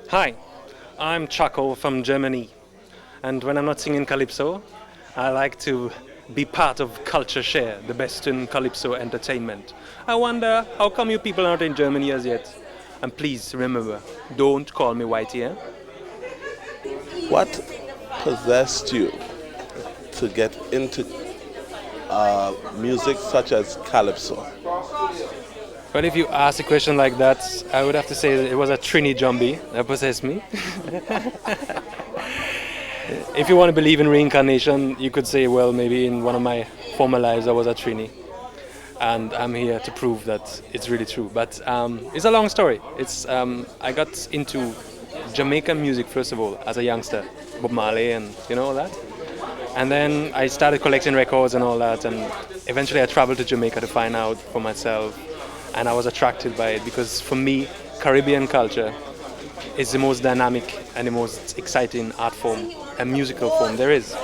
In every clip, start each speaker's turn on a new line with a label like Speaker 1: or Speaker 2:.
Speaker 1: Hi, I'm CHALKO from Germany, and when I'm not singing Calypso, I like to be part of CultureShare, the best in Calypso entertainment. I wonder, how come you people aren't in Germany as yet? And please remember, don't call me Whitey, eh?
Speaker 2: What possessed you to get into music such as calypso?
Speaker 1: But if you ask a question like that, I would have to say that it was a Trini zombie that possessed me. If you want to believe in reincarnation, you could say, well, maybe in one of my former lives I was a Trini. And I'm here to prove that it's really true. But it's a long story. I got into Jamaican music first of all as a youngster, Bob Marley and all that. And then I started collecting records and all that. And eventually I traveled to Jamaica to find out for myself. And I was attracted by it because for me, Caribbean culture is the most dynamic and the most exciting art form and musical form there is.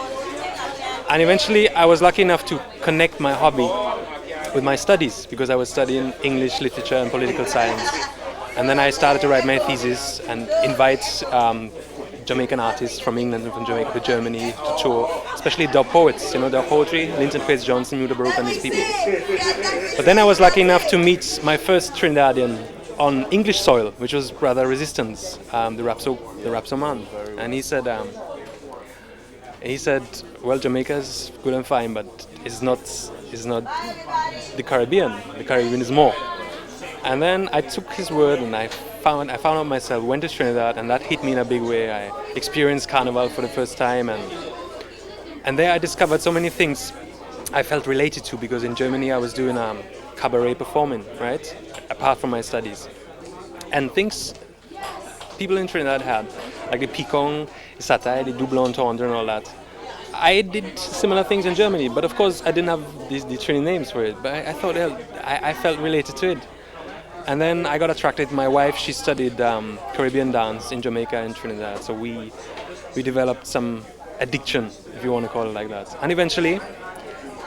Speaker 1: And eventually I was lucky enough to connect my hobby with my studies because I was studying English literature and political science. And then I started to write my thesis and invite Jamaican artists from England and from Jamaica to Germany to tour, especially dub poets, dub poetry, Linton Pace Johnson, Muda Baruch and these people. But then I was lucky enough to meet my first Trinidadian on English soil, which was Brother Resistance, the Rapso man. And he said, well, Jamaica is good and fine, but it's not the Caribbean. The Caribbean is more. And then I took his word and I found out myself, went to Trinidad, and that hit me in a big way. I experienced Carnival for the first time, and there I discovered so many things I felt related to, because in Germany I was doing cabaret performing, right, apart from my studies. And things people in Trinidad had, like the picong, the satire, the double entendre and all that. I did similar things in Germany, but of course I didn't have the Trini names for it. But I thought, hell, I felt related to it. And then I got attracted. My wife, she studied Caribbean dance in Jamaica and Trinidad, so we developed some addiction, if you want to call it like that. And eventually,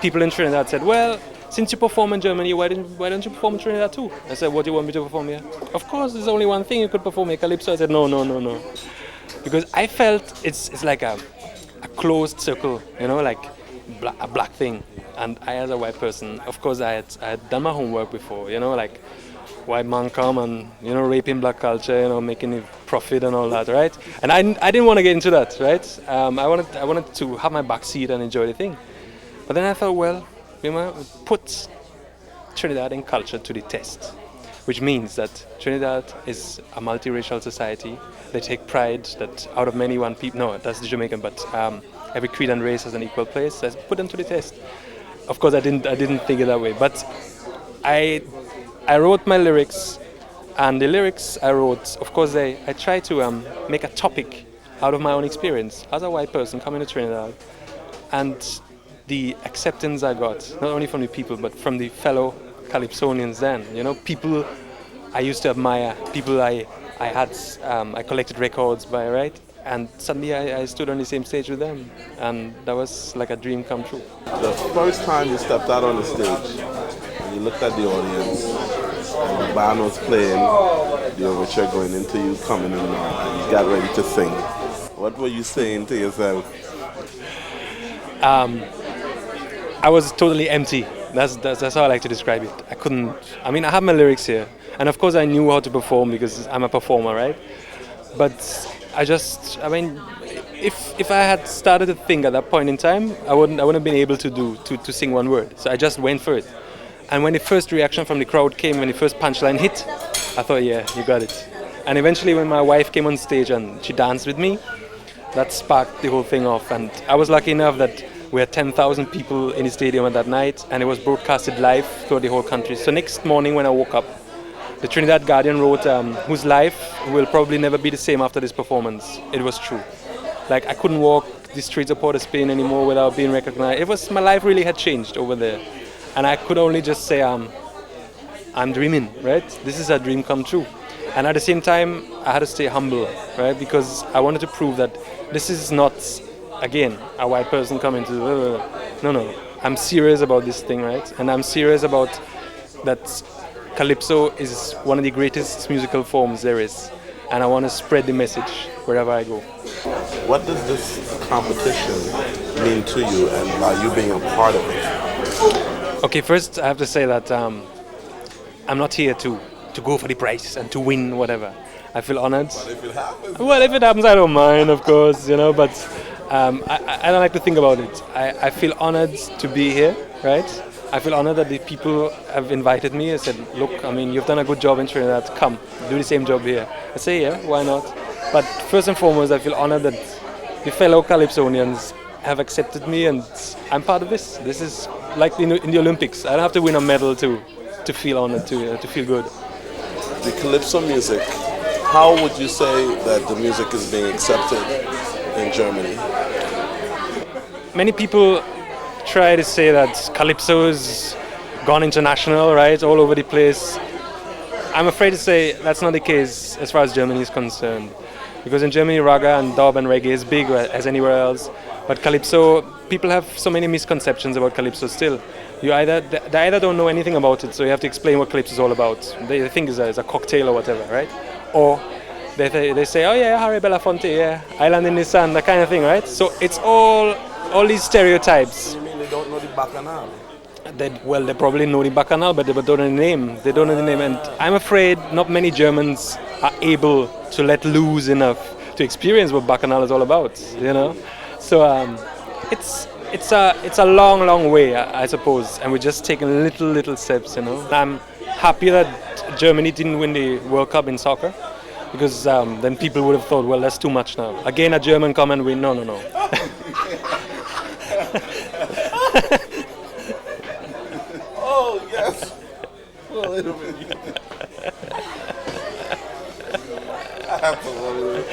Speaker 1: people in Trinidad said, well, since you perform in Germany, why don't you perform in Trinidad too? I said, what do you want me to perform here? Of course, there's only one thing you could perform here, Calypso. I said, no. Because I felt it's like a closed circle, like a black thing. And I, as a white person, of course, I had done my homework before, like white man come and, raping black culture, making it profit and all that, right? And I didn't want to get into that, right? I wanted to have my back seat and enjoy the thing. But then I thought, well, put Trinidadian culture to the test, which means that Trinidad is a multiracial society. They take pride that out of many one people, no, that's the Jamaican, but every creed and race has an equal place. So I put them to the test. Of course, I didn't think it that way, but I wrote my lyrics, and the lyrics I wrote, of course, I tried to make a topic out of my own experience as a white person coming to Trinidad, and the acceptance I got, not only from the people, but from the fellow Calypsonians then, people I used to admire, people I collected records by, right? And suddenly I stood on the same stage with them, and that was like a dream come true.
Speaker 2: The first time you stepped out on the stage, and you looked at the audience, and the band was playing the overture going into you coming in, and you got ready to sing. What were you saying to yourself?
Speaker 1: I was totally empty. That's how I like to describe it. I have my lyrics here. And of course I knew how to perform because I'm a performer, right? But if I had started to think at that point in time, I wouldn't have been able to sing one word. So I just went for it. And when the first reaction from the crowd came, when the first punchline hit, I thought, yeah, you got it. And eventually when my wife came on stage and she danced with me, that sparked the whole thing off. And I was lucky enough that we had 10,000 people in the stadium at that night, and it was broadcasted live throughout the whole country. So next morning when I woke up, the Trinidad Guardian wrote, whose life will probably never be the same after this performance. It was true. Like, I couldn't walk the streets of Port of Spain anymore without being recognized. My life really had changed over there. And I could only just say, I'm dreaming, right? This is a dream come true. And at the same time, I had to stay humble, right? Because I wanted to prove that this is not, again, a white person coming to, no. I'm serious about this thing, right? And I'm serious about that Calypso is one of the greatest musical forms there is. and I want to spread the message wherever I go.
Speaker 2: What does this competition mean to you, and by you being a part of it?
Speaker 1: Okay, first I have to say that I'm not here to go for the prize and to win whatever. I feel honored.
Speaker 2: But if it happens,
Speaker 1: Well, if it happens, I don't mind, of course, but I don't like to think about it. I feel honored to be here, right? I feel honored that the people have invited me. I said, look, I mean, you've done a good job in Trinidad. Come, do the same job here. I say, yeah, why not? But first and foremost, I feel honored that the fellow Calypsonians have accepted me, and I'm part of this. This is like in the Olympics. I don't have to win a medal to feel honored, to feel good.
Speaker 2: the Calypso music, how would you say that the music is being accepted in Germany?
Speaker 1: Many people try to say that Calypso's gone international, right, all over the place. I'm afraid to say that's not the case as far as Germany is concerned. Because in Germany, raga and dub and reggae is big as anywhere else. But Calypso, people have so many misconceptions about Calypso still. They either don't know anything about it, so you have to explain what Calypso is all about. They think it's a cocktail or whatever, right? Or they say, oh yeah, Harry Belafonte, yeah, Island in the Sun, that kind of thing, right? So it's all these stereotypes.
Speaker 2: You mean they don't know the Bacchanal?
Speaker 1: They probably know the Bacchanal, but they don't know the name. They don't know the name, and I'm afraid not many Germans are able to let loose enough to experience what Bacchanal is all about. So it's a long way, I suppose, and we're just taking little steps. I'm happy that Germany didn't win the World Cup in soccer, because then people would have thought, well, that's too much now. Again, a German come and win. No.
Speaker 2: Oh, yes. Well, wait a minute. I have to wonder.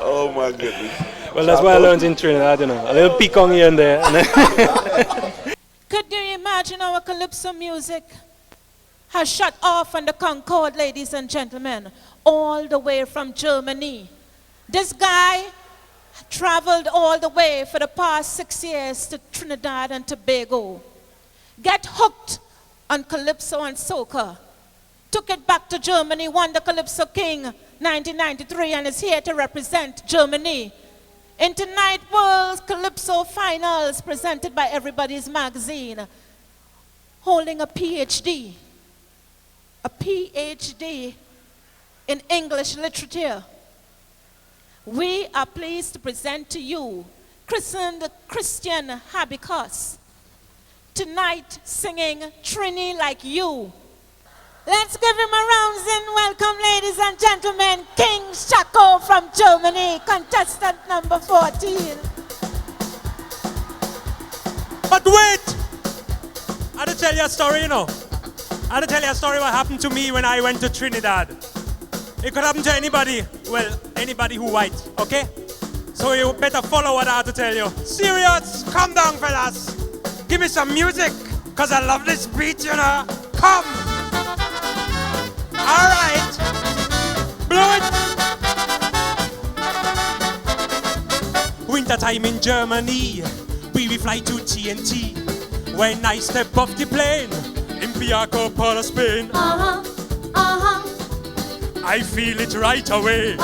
Speaker 2: Oh, my goodness.
Speaker 1: Well, that's what I learned in Trinidad, a little pecan here and there.
Speaker 3: Could you imagine our Calypso music has shut off on the Concorde, ladies and gentlemen, all the way from Germany? This guy traveled all the way for the past 6 years to Trinidad and Tobago. Get hooked on Calypso and soca. Took it back to Germany, won the Calypso King 1993, and is here to represent Germany in tonight's World Calypso Finals, presented by Everybody's Magazine, holding a PhD in English literature. We are pleased to present to you christened Christian Habikus, tonight singing Trini Like You. Let's give him a round and welcome, ladies and gentlemen, King CHALKO from Germany, contestant number 14.
Speaker 4: But wait! I had to tell you a story, I had to tell you a story what happened to me when I went to Trinidad. It could happen to anybody, anybody who white, okay? So you better follow what I have to tell you. Serious? Calm down, fellas. Give me some music, because I love this beat, Come! All right. Blow it. Winter time in Germany, we fly to TNT. When I step off the plane, in Piaco, part of Spain, I feel it right away.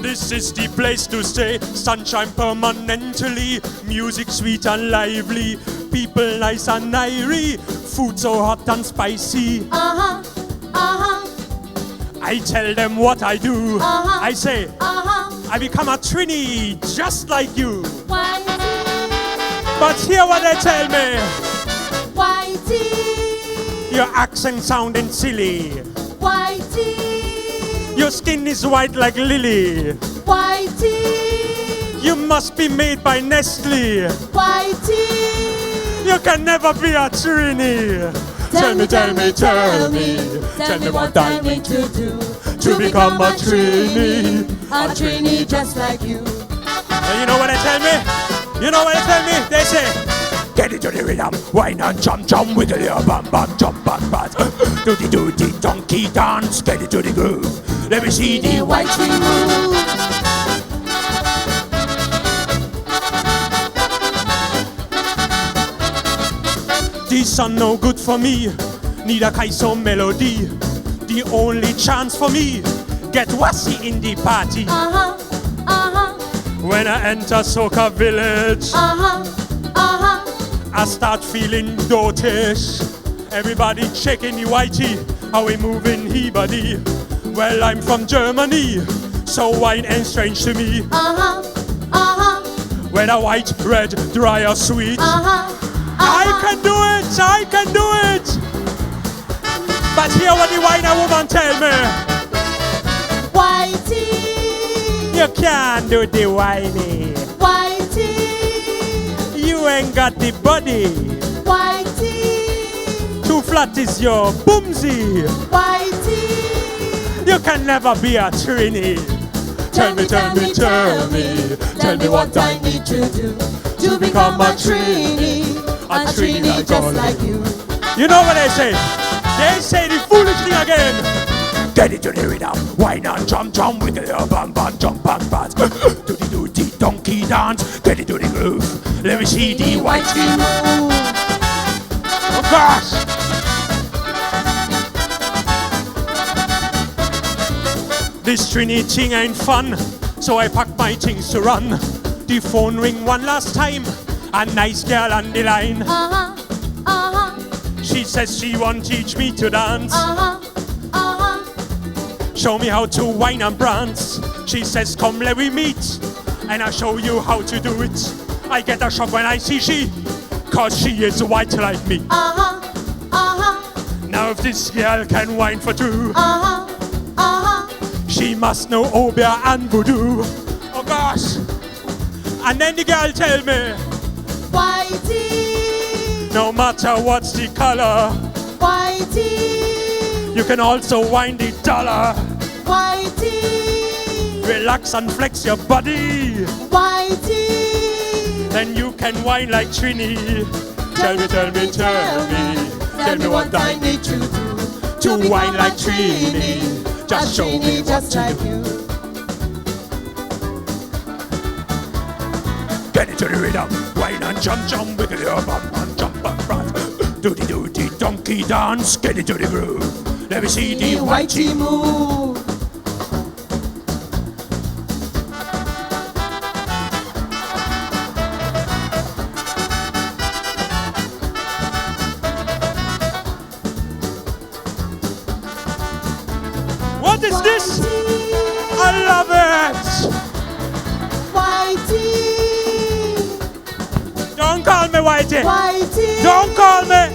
Speaker 4: This is the place to stay. Sunshine permanently, music sweet and lively, people nice and airy, food so hot and spicy. I tell them what I do. I say, I become a Trini just like you. But hear what they tell me. Your accent sounding silly. Your skin is white like lily. You must be made by Nestle. You can never be a Trini. Tell me what I need to do to become a Trini.
Speaker 3: A Trini just like you.
Speaker 4: And you know what they tell me? They say, get into the rhythm, wine and jump, wiggle your bam, jump and bat. Do the donkey dance, get into the groove. Let me see the white tree move. This song no good for me, need a Kaiso melody. The the only chance for me. Get wassy in the party. When I enter Soca Village, I start feeling dotish. Everybody checking the whitey, how we moving he body. Well, I'm from Germany, so wine ain't strange to me. Whether white, red, dry or sweet, I can do it, I can do it. But hear what the wine woman tell me.
Speaker 3: Whitey,
Speaker 4: You can't do the whiny.
Speaker 3: whitey,
Speaker 4: You ain't got the body.
Speaker 3: whitey,
Speaker 4: Too flat is your boomsy.
Speaker 3: whitey.
Speaker 4: You can never be a Trini. Tell me, tell me, tell me. Tell me what I need
Speaker 3: to do to become a Trini. A Trini just like you.
Speaker 4: You know what they say? They say the foolish thing again. Get it to the rhythm, wine and jump, wiggle your bum, jump and pass. Do the donkey dance, get it to the groove. Let me see the whitey move. Oh gosh! This Trini thing ain't fun, so I pack my things to run. The phone ring one last time, a nice girl on the line. She says she won't teach me to dance. Show me how to whine and prance. She says, come let we meet, and I'll show you how to do it. I get a shock when I see she, cause she is white like me. Now if this girl can whine for two, she must know Obia and Voodoo. Oh gosh. And then the girl tell me,
Speaker 3: Whitey,
Speaker 4: no matter what's the color,
Speaker 3: whitey,
Speaker 4: you can also wind the dollar.
Speaker 3: whitey,
Speaker 4: Relax and flex your body,
Speaker 3: whitey.
Speaker 4: then you can whine like Trini. Tell me, tell me, tell me, tell me what I need to do to whine like Trini. Just show me what to do. Get it to the rhythm, whine and jump, wiggle your bum and jump and run. Do the donkey dance, get it to the groove. Let me see the whitey move. What is this? I love it.
Speaker 3: Whitey,
Speaker 4: Don't call me Whitey.
Speaker 3: whitey,
Speaker 4: Don't call me.